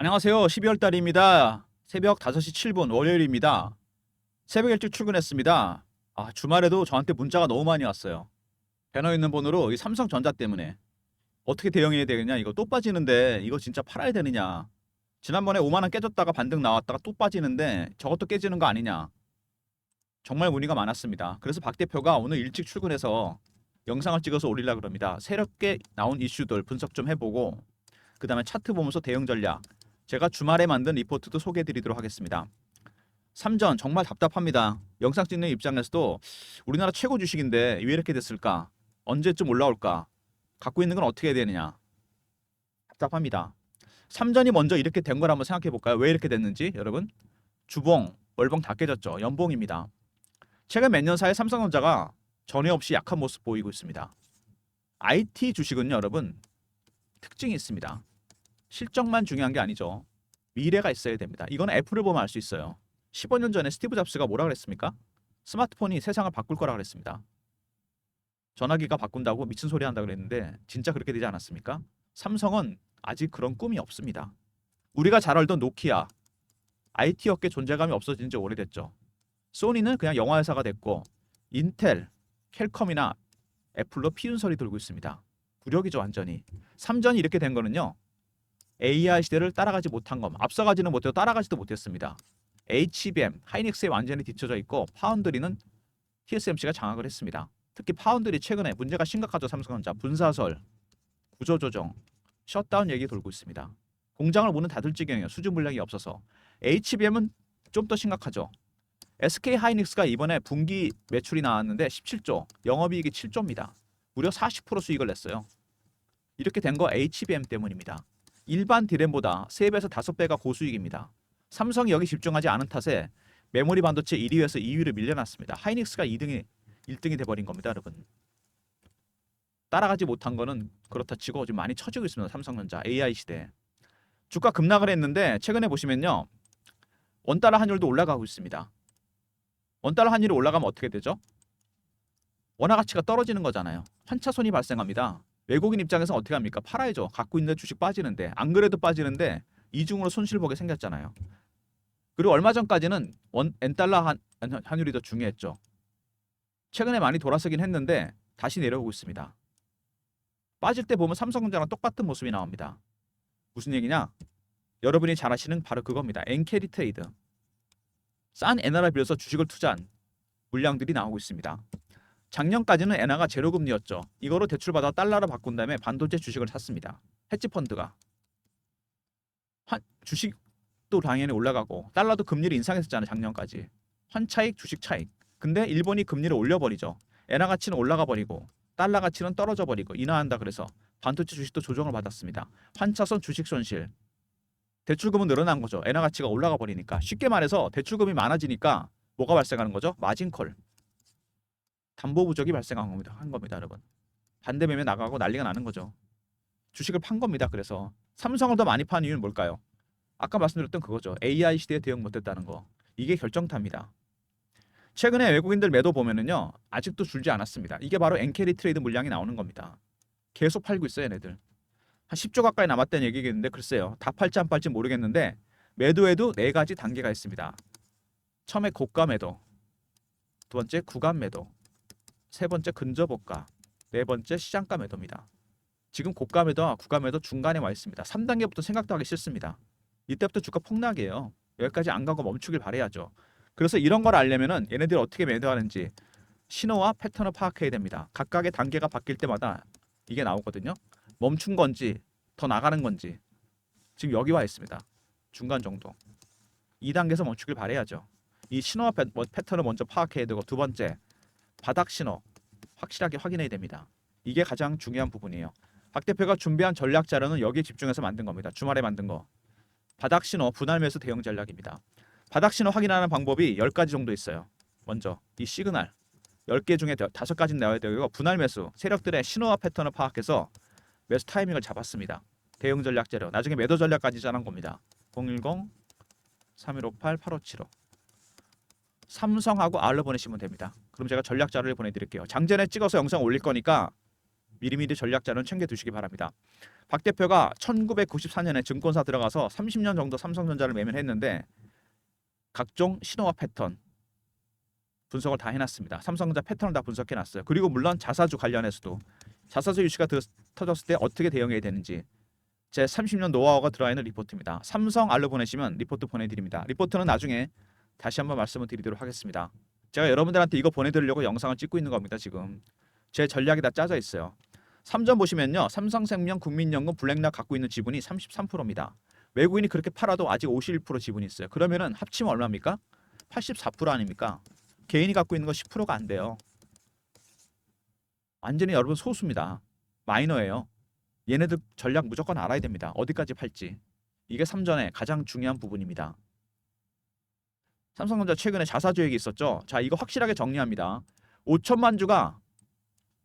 안녕하세요. 12월 달입니다. 새벽 5시 7분 월요일입니다. 새벽 일찍 출근했습니다. 주말에도 저한테 문자가 너무 많이 왔어요. 배너 있는 번호로 이 삼성전자 때문에 어떻게 대응해야 되느냐, 이거 또 빠지는데 이거 진짜 팔아야 되느냐, 지난번에 5만 원 깨졌다가 반등 나왔다가 또 빠지는데 저것도 깨지는 거 아니냐, 정말 문의가 많았습니다. 그래서 박 대표가 오늘 일찍 출근해서 영상을 찍어서 올리려고 합니다. 새롭게 나온 이슈들 분석 좀 해보고 그 다음에 차트 보면서 대응 전략, 제가 주말에 만든 리포트도 소개해드리도록 하겠습니다. 삼전 정말 답답합니다. 영상 찍는 입장에서도 우리나라 최고 주식인데 왜 이렇게 됐을까? 언제쯤 올라올까? 갖고 있는 건 어떻게 해야 되느냐? 답답합니다. 삼전이 먼저 이렇게 된 걸 한번 생각해 볼까요? 왜 이렇게 됐는지 여러분? 주봉, 월봉 다 깨졌죠. 연봉입니다. 최근 몇 년 사이 삼성전자가 전에 없이 약한 모습 보이고 있습니다. IT 주식은요, 여러분, 특징이 있습니다. 실적만 중요한 게 아니죠. 미래가 있어야 됩니다. 이건 애플을 보면 알 수 있어요. 15년 전에 스티브 잡스가 뭐라 그랬습니까? 스마트폰이 세상을 바꿀 거라 그랬습니다. 전화기가 바꾼다고 미친 소리 한다 그랬는데 진짜 그렇게 되지 않았습니까? 삼성은 아직 그런 꿈이 없습니다. 우리가 잘 알던 노키아, IT 업계 존재감이 없어진 지 오래됐죠. 소니는 그냥 영화 회사가 됐고 인텔, 캘컴이나 애플로 피운설이 돌고 있습니다. 굴욕이죠, 완전히. 삼전이 이렇게 된 거는요, AI 시대를 따라가지 못한 것, 앞서가지는 못해도 따라가지도 못했습니다. HBM, 하이닉스에 완전히 뒤쳐져 있고 파운드리는 TSMC가 장악을 했습니다. 특히 파운드리 최근에 문제가 심각하죠. 삼성전자 분사설, 구조조정, 셧다운 얘기 돌고 있습니다. 공장을 문은 닫을 지경이에요. 수주 물량이 없어서. HBM은 좀 더 심각하죠. SK 하이닉스가 이번에 분기 매출이 나왔는데 17조, 영업이익이 7조입니다. 무려 40% 수익을 냈어요. 이렇게 된 거 HBM 때문입니다. 일반 디램보다 3배에서 5배가 고수익입니다. 삼성이 여기 집중하지 않은 탓에 메모리 반도체 1위에서 2위를 밀려났습니다. 하이닉스가 1등이 돼버린 겁니다, 여러분. 따라가지 못한 거는 그렇다 치고 지금 많이 처지고 있습니다. 삼성전자 AI 시대. 주가 급락을 했는데 최근에 보시면요, 원달러 환율도 올라가고 있습니다. 원달러 환율이 올라가면 어떻게 되죠? 원화 가치가 떨어지는 거잖아요. 환차손이 발생합니다. 외국인 입장에서 어떻게 합니까? 팔아야죠. 갖고 있는 주식 빠지는데. 안 그래도 빠지는데 이중으로 손실 보게 생겼잖아요. 그리고 얼마 전까지는 엔달러 환율이 더 중요했죠. 최근에 많이 돌아서긴 했는데 다시 내려오고 있습니다. 빠질 때 보면 삼성전자랑 똑같은 모습이 나옵니다. 무슨 얘기냐? 여러분이 잘 아시는 바로 그겁니다. 엔캐리 트레이드. 싼 엔화를 빌려서 주식을 투자한 물량들이 나오고 있습니다. 작년까지는 엔화가 제로금리였죠. 이거로 대출받아 달러로 바꾼 다음에 반도체 주식을 샀습니다. 헤지펀드가. 주식도 당연히 올라가고 달러도 금리를 인상했었잖아요. 작년까지. 환차익, 주식 차익. 근데 일본이 금리를 올려버리죠. 엔화 가치는 올라가 버리고 달러 가치는 떨어져 버리고 인하한다 그래서 반도체 주식도 조정을 받았습니다. 환차손 주식 손실. 대출금은 늘어난 거죠. 엔화 가치가 올라가 버리니까. 쉽게 말해서 대출금이 많아지니까 뭐가 발생하는 거죠? 마진콜. 담보 부족이 발생한 겁니다. 여러분. 반대 매매 나가고 난리가 나는 거죠. 주식을 판 겁니다. 그래서 삼성을 더 많이 판 이유는 뭘까요? 아까 말씀드렸던 그거죠. AI 시대에 대응 못했다는 거. 이게 결정타입니다. 최근에 외국인들 매도 보면은요, 아직도 줄지 않았습니다. 이게 바로 엔캐리 트레이드 물량이 나오는 겁니다. 계속 팔고 있어요, 얘네들. 한 10조 가까이 남았다는 얘기겠는데 글쎄요. 다 팔지 안 팔지 모르겠는데 매도에도 4가지 단계가 있습니다. 처음에 고가 매도, 두 번째 구간 매도, 세 번째 근접고가, 네 번째 시장가 매도입니다. 지금 고가 매도와 구간 매도 중간에 와 있습니다. 3단계부터 생각도 하기 싫습니다. 이때부터 주가 폭락이에요. 여기까지 안 가고 멈추길 바라야죠. 그래서 이런 걸 알려면은 얘네들이 어떻게 매도하는지 신호와 패턴을 파악해야 됩니다. 각각의 단계가 바뀔 때마다 이게 나오거든요. 멈춘 건지 더 나가는 건지 지금 여기 와 있습니다. 중간 정도. 2단계에서 멈추길 바라야죠. 이 신호와 패턴을 먼저 파악해야 되고, 두 번째 바닥 신호 확실하게 확인해야 됩니다. 이게 가장 중요한 부분이에요. 박 대표가 준비한 전략 자료는 여기에 집중해서 만든 겁니다. 주말에 만든 거. 바닥 신호 분할 매수 대응 전략입니다. 바닥 신호 확인하는 방법이 10가지 정도 있어요. 먼저 이 시그널 10개 중에 5가지는 나와야 되고, 분할 매수 세력들의 신호와 패턴을 파악해서 매수 타이밍을 잡았습니다. 대응 전략 자료. 나중에 매도 전략까지 짜는 겁니다. 010-3158-8575 삼성하고 R로 보내시면 됩니다. 그럼 제가 전략 자료를 보내드릴게요. 장전에 찍어서 영상 올릴 거니까 미리미리 전략 자료는 챙겨두시기 바랍니다. 박 대표가 1994년에 증권사 들어가서 30년 정도 삼성전자를 매매를 했는데 각종 신호와 패턴 분석을 다 해놨습니다. 삼성전자 패턴을 다 분석해놨어요. 그리고 물론 자사주 관련해서도 자사주 이슈가 터졌을 때 어떻게 대응해야 되는지 제 30년 노하우가 들어있는 리포트입니다. 삼성 알로 보내시면 리포트 보내드립니다. 리포트는 나중에 다시 한번 말씀을 드리도록 하겠습니다. 제가 여러분들한테 이거 보내드리려고 영상을 찍고 있는 겁니다. 지금 제 전략이 다 짜져 있어요. 3전 보시면요. 삼성생명, 국민연금, 블랙락 갖고 있는 지분이 33%입니다. 외국인이 그렇게 팔아도 아직 51% 지분이 있어요. 그러면은 합치면 얼마입니까? 84% 아닙니까? 개인이 갖고 있는 거 10%가 안 돼요. 완전히 여러분 소수입니다. 마이너예요. 얘네들 전략 무조건 알아야 됩니다. 어디까지 팔지. 이게 3전의 가장 중요한 부분입니다. 삼성전자 최근에 자사주 얘기 있었죠. 자, 이거 확실하게 정리합니다. 5천만 주가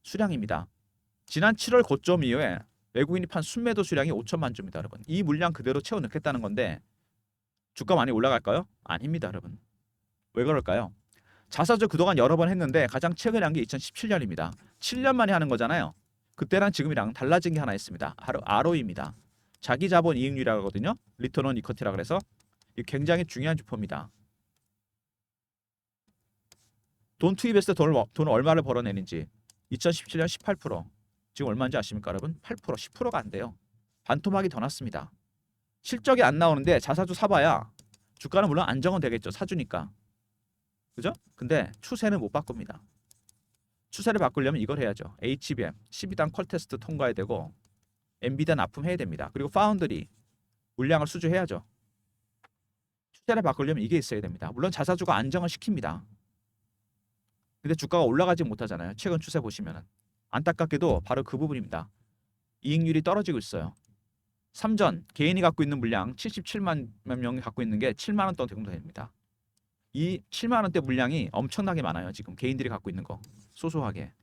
수량입니다. 지난 7월 고점 이후에 외국인이 판 순매도 수량이 5천만 주입니다, 여러분. 이 물량 그대로 채워 넣겠다는 건데 주가 많이 올라갈까요? 아닙니다, 여러분. 왜 그럴까요? 자사주 그동안 여러 번 했는데 가장 최근에 한 게 2017년입니다. 7년 만에 하는 거잖아요. 그때랑 지금이랑 달라진 게 하나 있습니다. 바로 ROE입니다. 자기 자본 이익률이라고 하거든요. 리턴 온 이쿼티라 그래서 이게 굉장히 중요한 주포입니다. 돈 투입했을 때 돈 얼마를 벌어내는지 2017년 18% 지금 얼마인지 아십니까 여러분? 8% 10%가 안 돼요. 반토막이 더 났습니다. 실적이 안 나오는데 자사주 사봐야 주가는 물론 안정은 되겠죠. 사주니까. 그죠? 근데 추세는 못 바꿉니다. 추세를 바꾸려면 이걸 해야죠. HBM 12단 퀄 테스트 통과해야 되고 엔비디아 납품해야 됩니다. 그리고 파운드리 물량을 수주해야죠. 추세를 바꾸려면 이게 있어야 됩니다. 물론 자사주가 안정을 시킵니다. 근데 주가가 올라가지 못하잖아요. 최근 추세 보시면은 안타깝게도 바로 그 부분입니다. 이익률이 떨어지고 있어요. 3전 개인이 갖고 있는 물량 77만 명이 갖고 있는 게 7만 원 정도 됩니다. 이 7만 원대 물량이 엄청나게 많아요. 지금 개인들이 갖고 있는 거 소소하게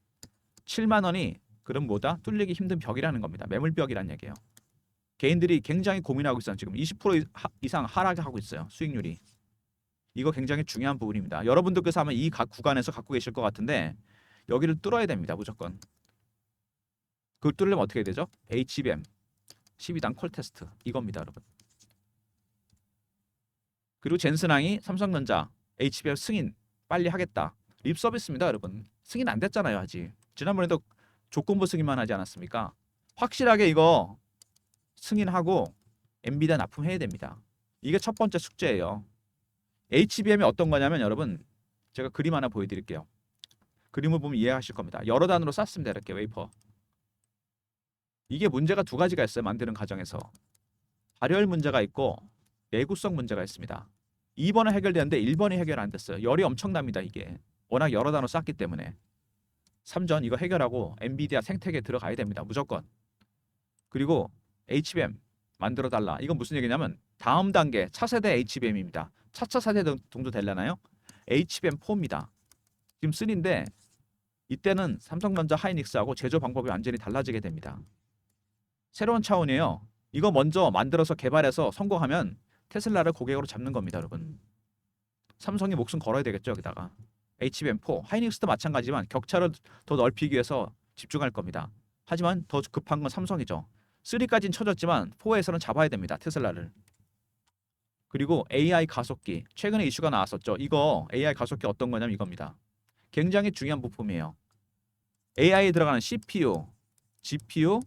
7만 원이 그럼 뭐다? 뚫리기 힘든 벽이라는 겁니다. 매물벽이라는 얘기예요. 개인들이 굉장히 고민하고 있어요. 지금 20% 이상 하락하고 있어요. 수익률이. 이거 굉장히 중요한 부분입니다. 여러분들께서 아마 이 각 구간에서 갖고 계실 것 같은데 여기를 뚫어야 됩니다. 무조건. 그걸 뚫으려면 어떻게 해야 되죠? HBM 12단 콜 테스트 이겁니다. 여러분. 그리고 젠슨항이 삼성전자 HBM 승인 빨리 하겠다. 립 서비스입니다. 여러분. 승인 안 됐잖아요. 아직. 지난번에도 조건부 승인만 하지 않았습니까? 확실하게 이거 승인하고 엔비디아 납품해야 됩니다. 이게 첫 번째 숙제예요. HBM이 어떤 거냐면 여러분 제가 그림 하나 보여드릴게요. 그림을 보면 이해하실 겁니다. 여러 단으로 쌌습니다. 이렇게 웨이퍼. 이게 문제가 두 가지가 있어요. 만드는 과정에서. 발열 문제가 있고 내구성 문제가 있습니다. 2번은 해결되는데 1번이 해결 안 됐어요. 열이 엄청납니다. 이게. 워낙 여러 단으로 쌌기 때문에. 3전 이거 해결하고 엔비디아 생태계에 들어가야 됩니다. 무조건. 그리고 HBM 만들어 달라. 이건 무슨 얘기냐면 다음 단계 차세대 HBM입니다. 차차 세대 정도 되려나요? HBM4입니다. 지금 3인데 이때는 삼성전자 하이닉스하고 제조 방법이 완전히 달라지게 됩니다. 새로운 차원이에요. 이거 먼저 만들어서 개발해서 성공하면 테슬라를 고객으로 잡는 겁니다. 여러분. 삼성이 목숨 걸어야 되겠죠. 여기다가. HBM4, 하이닉스도 마찬가지지만 격차를 더 넓히기 위해서 집중할 겁니다. 하지만 더 급한 건 삼성이죠. 3까지는 쳐졌지만 4에서는 잡아야 됩니다. 테슬라를. 그리고 AI 가속기. 최근에 이슈가 나왔었죠. 이거 AI 가속기 어떤 거냐면 이겁니다. 굉장히 중요한 부품이에요. AI에 들어가는 CPU, GPU,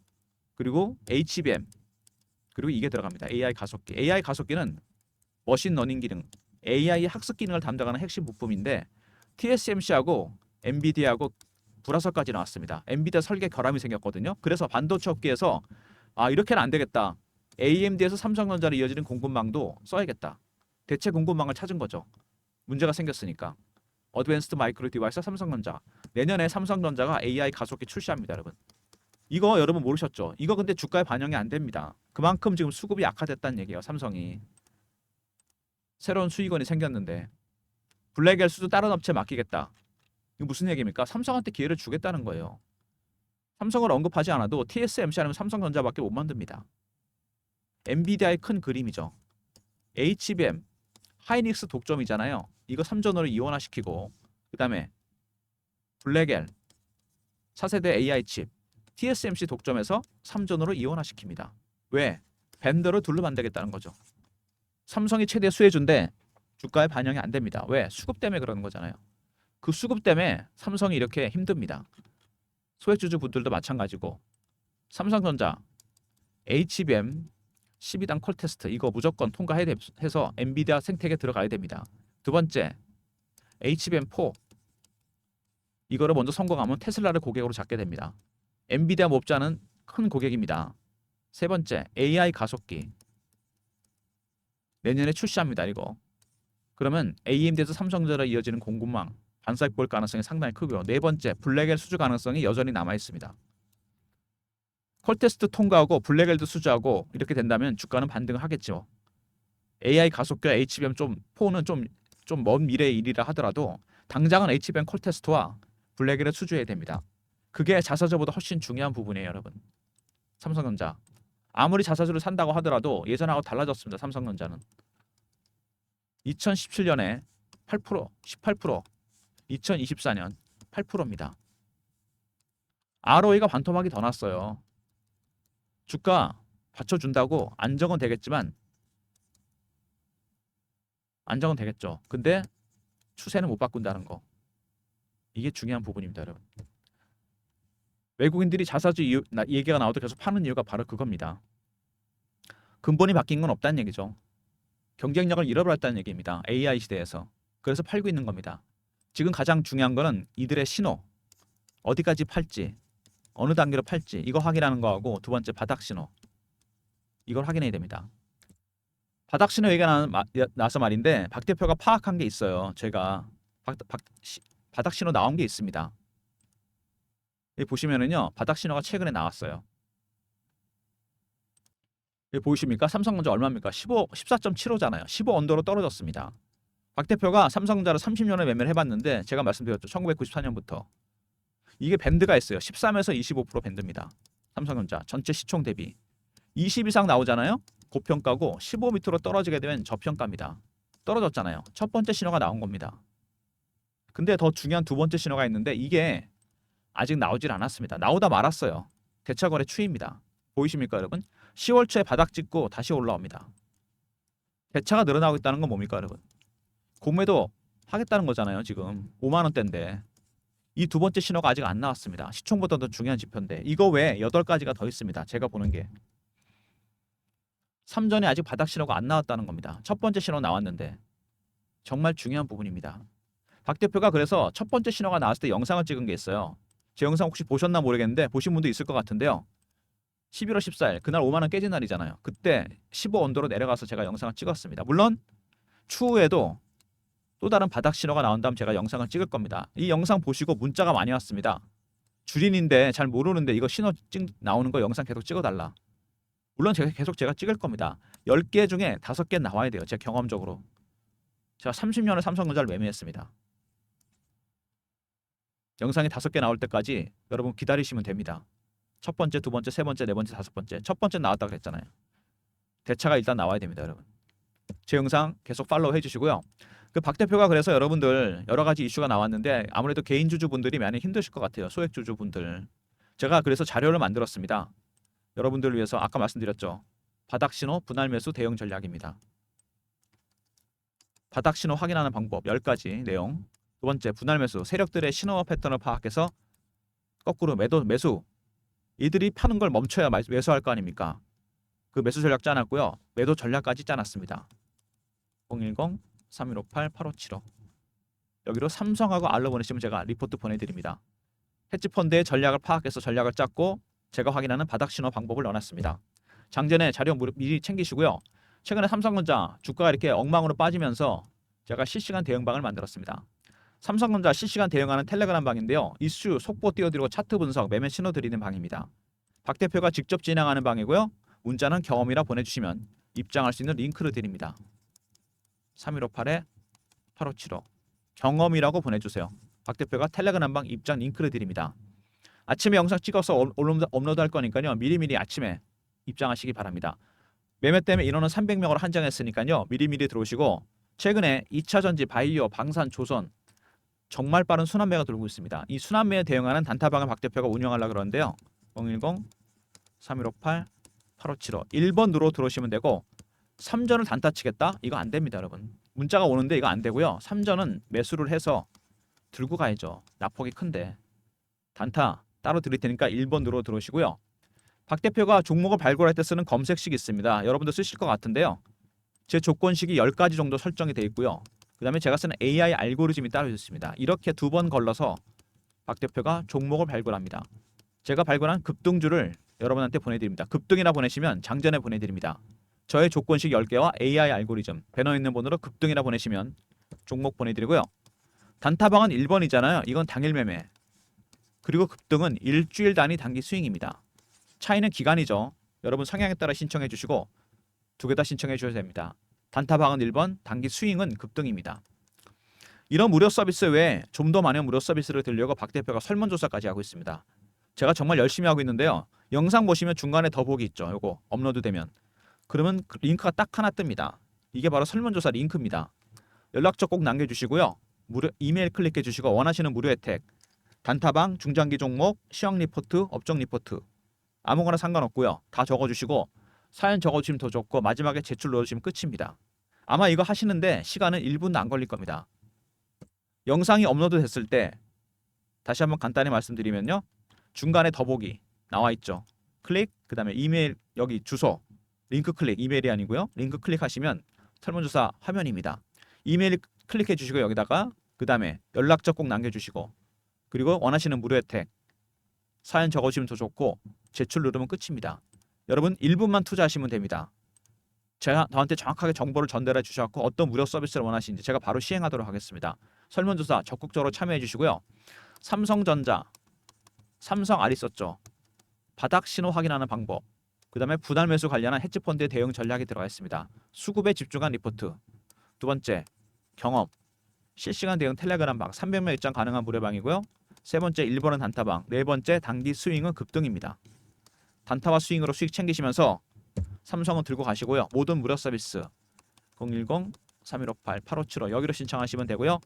그리고 HBM, 그리고 이게 들어갑니다. AI 가속기. AI 가속기는 머신러닝 기능, AI 학습 기능을 담당하는 핵심 부품인데 TSMC하고 엔비디아하고 불화설까지 나왔습니다. 엔비디아 설계 결함이 생겼거든요. 그래서 반도체 업계에서 이렇게는 안 되겠다. AMD에서 삼성전자로 이어지는 공급망도 써야겠다. 대체 공급망을 찾은 거죠. 문제가 생겼으니까. 어드밴스드 마이크로 디바이스 삼성전자. 내년에 삼성전자가 AI 가속기 출시합니다, 여러분. 이거 여러분 모르셨죠? 이거 근데 주가에 반영이 안 됩니다. 그만큼 지금 수급이 약화됐다는 얘기예요, 삼성이. 새로운 수익원이 생겼는데 블랙엘 수도 다른 업체에 맡기겠다. 이거 무슨 얘기입니까? 삼성한테 기회를 주겠다는 거예요. 삼성을 언급하지 않아도 TSMC 아니면 삼성전자밖에 못 만듭니다. 엔비디아의 큰 그림이죠. HBM, 하이닉스 독점이잖아요. 이거 3전으로 이원화시키고 그 다음에 블랙엘, 차세대 AI 칩, TSMC 독점해서 삼전으로 이원화시킵니다. 왜? 벤더를 둘로 만들겠다는 거죠. 삼성이 최대 수혜주인데 주가에 반영이 안 됩니다. 왜? 수급 때문에 그러는 거잖아요. 그 수급 때문에 삼성이 이렇게 힘듭니다. 소액주주 분들도 마찬가지고 삼성전자 HBM 12단 콜 테스트 이거 무조건 통과해서 엔비디아 생태계에 들어가야 됩니다. 두 번째 HBM4 이거를 먼저 성공하면 테슬라를 고객으로 잡게 됩니다. 엔비디아 몹자는 큰 고객입니다. 세 번째 AI 가속기 내년에 출시합니다. 이거 그러면 AMD에서 삼성전자로 이어지는 공급망 반사익 볼 가능성이 상당히 크고요. 네 번째 블랙엘 수주 가능성이 여전히 남아 있습니다. 콜테스트 통과하고 블랙엘도 수주하고 이렇게 된다면 주가는 반등을 하겠죠. AI 가속기와 HBM4는 좀 먼 미래의 일이라 하더라도 당장은 HBM 콜테스트와 블랙엘을 수주해야 됩니다. 그게 자사주보다 훨씬 중요한 부분이에요, 여러분. 삼성전자 아무리 자사주를 산다고 하더라도 예전하고 달라졌습니다. 삼성전자는 2017년에 8%, 18%, 2024년 8%입니다. ROE가 반토막이 더 났어요. 주가 받쳐준다고 안정은 되겠지만 안정은 되겠죠. 근데 추세는 못 바꾼다는 거. 이게 중요한 부분입니다, 여러분. 외국인들이 자사주 얘기가 나오도 계속 파는 이유가 바로 그겁니다. 근본이 바뀐 건 없다는 얘기죠. 경쟁력을 잃어버렸다는 얘기입니다. AI 시대에서. 그래서 팔고 있는 겁니다. 지금 가장 중요한 거는 이들의 신호. 어디까지 팔지, 어느 단계로 팔지 이거 확인하는 거하고 두 번째 바닥 신호. 이걸 확인해야 됩니다. 바닥 신호 얘기가 나서 말인데 박 대표가 파악한 게 있어요. 제가 바닥 신호 나온 게 있습니다. 여기 보시면은요. 바닥 신호가 최근에 나왔어요. 여기 보이십니까? 삼성전자 얼마입니까? 14.75잖아요. 15 언더로 떨어졌습니다. 박 대표가 삼성전자를 30년을 매매를 해봤는데 제가 말씀드렸죠. 1994년부터. 이게 밴드가 있어요. 13에서 25% 밴드입니다. 삼성전자 전체 시총 대비. 20 이상 나오잖아요. 고평가고 15 밑으로 떨어지게 되면 저평가입니다. 떨어졌잖아요. 첫 번째 신호가 나온 겁니다. 근데 더 중요한 두 번째 신호가 있는데 이게 아직 나오질 않았습니다. 나오다 말았어요. 대차거래 추이입니다. 보이십니까 여러분? 10월 초에 바닥 찍고 다시 올라옵니다. 대차가 늘어나고 있다는 건 뭡니까 여러분? 공매도 하겠다는 거잖아요. 지금 5만 원대인데 이 두 번째 신호가 아직 안 나왔습니다. 시총보다 더 중요한 지표인데 이거 외에 8가지가 더 있습니다. 제가 보는 게 삼전에 아직 바닥 신호가 안 나왔다는 겁니다. 첫 번째 신호 나왔는데 정말 중요한 부분입니다. 박 대표가 그래서 첫 번째 신호가 나왔을 때 영상을 찍은 게 있어요. 제 영상 혹시 보셨나 모르겠는데 보신 분도 있을 것 같은데요. 11월 14일 그날 5만 원 깨진 날이잖아요. 그때 15 언더로 내려가서 제가 영상을 찍었습니다. 물론 추후에도 또 다른 바닥 신호가 나온 다음 제가 영상을 찍을 겁니다. 이 영상 보시고 문자가 많이 왔습니다. 주린인데 잘 모르는데 이거 신호 나오는 거 영상 계속 찍어달라. 물론 제가 계속 찍을 겁니다. 10개 중에 5개 나와야 돼요. 제 경험적으로. 제가 30년을 삼성전자를 매매했습니다. 영상이 5개 나올 때까지 여러분 기다리시면 됩니다. 첫 번째, 두 번째, 세 번째, 네 번째, 다섯 번째. 첫 번째 나왔다고 그랬잖아요. 대차가 일단 나와야 됩니다, 여러분. 제 영상 계속 팔로우 해주시고요. 그 박 대표가 그래서 여러분들 여러 가지 이슈가 나왔는데 아무래도 개인 주주분들이 많이 힘드실 것 같아요. 소액 주주분들. 제가 그래서 자료를 만들었습니다. 여러분들을 위해서 아까 말씀드렸죠. 바닥 신호, 분할 매수, 대응 전략입니다. 바닥 신호 확인하는 방법 10가지 내용. 두 번째, 분할 매수. 세력들의 신호 패턴을 파악해서 거꾸로 매수. 이들이 파는 걸 멈춰야 매수할 거 아닙니까? 그 매수 전략 짜놨고요. 매도 전략까지 짜놨습니다. 010-3158-8575 여기로 삼성하고 알로 보내시면 제가 리포트 보내드립니다. 헤지펀드의 전략을 파악해서 전략을 짰고 제가 확인하는 바닥 신호 방법을 넣어놨습니다. 장전에 자료 미리 챙기시고요. 최근에 삼성전자 주가가 이렇게 엉망으로 빠지면서 제가 실시간 대응방을 만들었습니다. 삼성전자 실시간 대응하는 텔레그램 방인데요. 이슈 속보 띄워드리고 차트 분석, 매매 신호 드리는 방입니다. 박 대표가 직접 진행하는 방이고요. 문자는 경험이라 보내주시면 입장할 수 있는 링크를 드립니다. 3158-8575 경험이라고 보내주세요. 박 대표가 텔레그램 방 입장 링크를 드립니다. 아침에 영상 찍어서 업로드 할 거니까요. 미리미리 아침에 입장하시기 바랍니다. 매매 때문에 인원은 300명으로 한정했으니까요. 미리미리 들어오시고 최근에 2차전지, 바이오, 방산, 조선 정말 빠른 순환매가 돌고 있습니다. 이 순환매에 대응하는 단타방을 박 대표가 운영하려고 그러는데요. 010-3158-8575 1번 누로 들어오시면 되고 3전을 단타 치겠다? 이거 안 됩니다, 여러분. 문자가 오는데 이거 안 되고요. 3전은 매수를 해서 들고 가야죠. 낙폭이 큰데. 단타 따로 드릴 테니까 1번 누로 들어오시고요. 박 대표가 종목을 발굴할 때 쓰는 검색식이 있습니다. 여러분도 쓰실 것 같은데요. 제 조건식이 10가지 정도 설정이 되어 있고요. 그 다음에 제가 쓰는 AI 알고리즘이 따로 있습니다. 이렇게 2번 걸러서 박 대표가 종목을 발굴합니다. 제가 발굴한 급등주를 여러분한테 보내드립니다. 급등이나 보내시면 장전에 보내드립니다. 저의 조건식 10개와 AI 알고리즘 배너 있는 번호로 급등이나 보내시면 종목 보내드리고요. 단타방은 1번이잖아요. 이건 당일 매매. 그리고 급등은 일주일 단위 단기 스윙입니다. 차이는 기간이죠. 여러분 성향에 따라 신청해 주시고 2개 다 신청해 주셔도 됩니다. 단타방은 1번, 단기 스윙은 급등입니다. 이런 무료 서비스 외에 좀 더 많은 무료 서비스를 들려고 박 대표가 설문조사까지 하고 있습니다. 제가 정말 열심히 하고 있는데요. 영상 보시면 중간에 더보기 있죠. 요거 업로드 되면. 그러면 링크가 딱 하나 뜹니다. 이게 바로 설문조사 링크입니다. 연락처 꼭 남겨주시고요. 무료 이메일 클릭해 주시고 원하시는 무료 혜택 단타방, 중장기 종목, 시황 리포트, 업종 리포트 아무거나 상관없고요. 다 적어주시고 사연 적어주시면 더 좋고 마지막에 제출 넣어주시면 끝입니다. 아마 이거 하시는데 시간은 1분도 안 걸릴 겁니다. 영상이 업로드 됐을 때 다시 한번 간단히 말씀드리면요. 중간에 더보기 나와 있죠. 클릭, 그 다음에 이메일 여기 주소 링크 클릭, 이메일이 아니고요. 링크 클릭하시면 설문조사 화면입니다. 이메일 클릭해 주시고 여기다가 그 다음에 연락처 꼭 남겨주시고 그리고 원하시는 무료 혜택 사연 적어주시면 더 좋고 제출 누르면 끝입니다. 여러분 1분만 투자하시면 됩니다. 제가 저한테 정확하게 정보를 전달해 주셔서 어떤 무료 서비스를 원하시는지 제가 바로 시행하도록 하겠습니다. 설문조사 적극적으로 참여해 주시고요. 삼성전자, 삼성 알이 썼죠. 바닥 신호 확인하는 방법, 그 다음에 분할 매수 관련한 헤지펀드의 대응 전략이 들어가 있습니다. 수급에 집중한 리포트, 2번째 경험, 실시간 대응 텔레그램 방 300명 입장 가능한 무료방이고요. 3번째 1번은 단타방, 4번째 단기 스윙은 급등입니다. 단타와 스윙으로 수익 챙기시면서 삼성은 들고 가시고요. 모든 무료 서비스 010-3158-8575 여기로 신청하시면 되고요.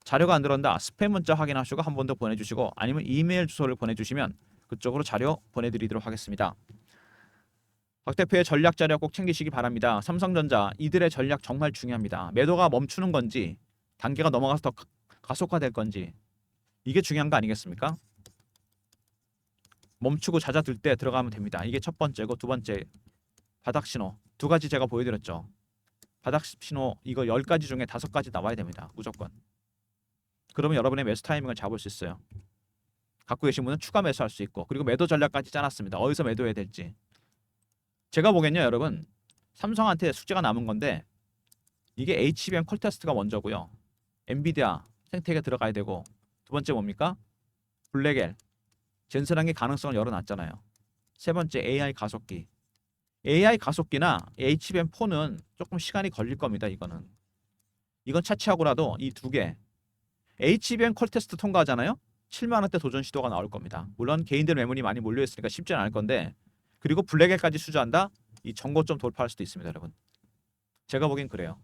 자료가 안 들어온다 스팸 문자 확인하시고 한 번 더 보내주시고 아니면 이메일 주소를 보내주시면 그쪽으로 자료 보내드리도록 하겠습니다. 박 대표의 전략 자료 꼭 챙기시기 바랍니다. 삼성전자 이들의 전략 정말 중요합니다. 매도가 멈추는 건지 단계가 넘어가서 더 가속화될 건지 이게 중요한 거 아니겠습니까? 멈추고 잦아들 때 들어가면 됩니다. 이게 첫 번째고 2번째 바닥 신호 2가지 제가 보여드렸죠. 바닥 신호 이거 10가지 중에 5가지 나와야 됩니다. 무조건. 그러면 여러분의 매수 타이밍을 잡을 수 있어요. 갖고 계신 분은 추가 매수할 수 있고 그리고 매도 전략까지 짜놨습니다. 어디서 매도해야 될지. 제가 보기엔요 여러분 삼성한테 숙제가 남은 건데 이게 HBM 콜 테스트가 먼저고요. 엔비디아 생태계 들어가야 되고 2번째 뭡니까? 블랙엘 젠슨한게 가능성을 열어놨잖아요. 3번째 AI 가속기. AI 가속기나 HBM4는 조금 시간이 걸릴 겁니다. 이건 차치하고라도 이 2개 HBM 콜 테스트 통과하잖아요. 7만 원대 도전 시도가 나올 겁니다. 물론 개인들 매물이 많이 몰려있으니까 쉽지는 않을 건데 그리고 블랙엘까지 수주한다? 이 정고점 돌파할 수도 있습니다. 여러분. 제가 보기엔 그래요.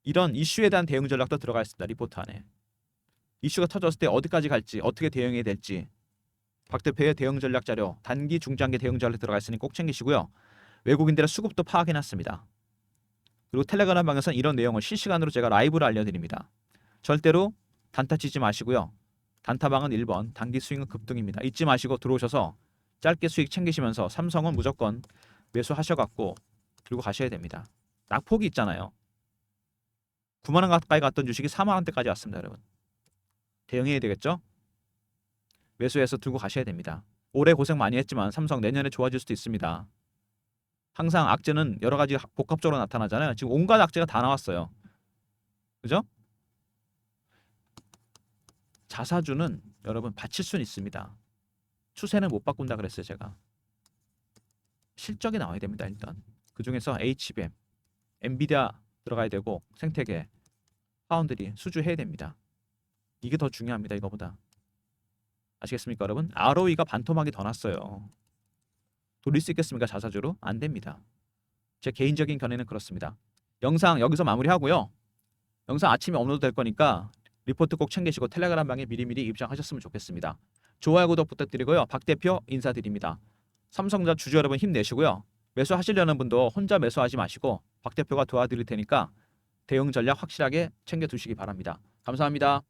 이런 이슈에 대한 대응 전략도 들어가 있습니다. 리포트 안에. 이슈가 터졌을 때 어디까지 갈지 어떻게 대응해야 될지 박 대표의 대응 전략 자료 단기 중장기 대응 전략 들어가 있으니 꼭 챙기시고요. 외국인들의 수급도 파악해놨습니다. 그리고 텔레그램 방에서는 이런 내용을 실시간으로 제가 라이브로 알려드립니다. 절대로 단타 치지 마시고요. 단타방은 1번 단기 스윙은 급등입니다. 잊지 마시고 들어오셔서 짧게 수익 챙기시면서 삼성은 무조건 매수하셔갖고 들고 가셔야 됩니다. 낙폭이 있잖아요. 9만 원 가까이 갔던 주식이 4만 원대까지 왔습니다. 여러분. 대응해야 되겠죠? 매수해서 들고 가셔야 됩니다. 올해 고생 많이 했지만 삼성 내년에 좋아질 수도 있습니다. 항상 악재는 여러 가지 복합적으로 나타나잖아요. 지금 온갖 악재가 다 나왔어요. 그죠? 자사주는 여러분 받칠 수는 있습니다. 추세는 못 바꾼다 그랬어요. 제가. 실적이 나와야 됩니다. 일단. 그중에서 HBM, 엔비디아 들어가야 되고 생태계, 파운드리 수주해야 됩니다. 이게 더 중요합니다. 이거보다. 아시겠습니까 여러분? ROE가 반토막이 더 났어요. 돌릴 수 있겠습니까? 자사주로? 안 됩니다. 제 개인적인 견해는 그렇습니다. 영상 여기서 마무리하고요. 영상 아침에 업로드 될 거니까 리포트 꼭 챙기시고 텔레그램 방에 미리미리 입장하셨으면 좋겠습니다. 좋아요, 구독 부탁드리고요. 박 대표 인사드립니다. 삼성전자 주주 여러분 힘내시고요. 매수하시려는 분도 혼자 매수하지 마시고 박 대표가 도와드릴 테니까 대응 전략 확실하게 챙겨 두시기 바랍니다. 감사합니다.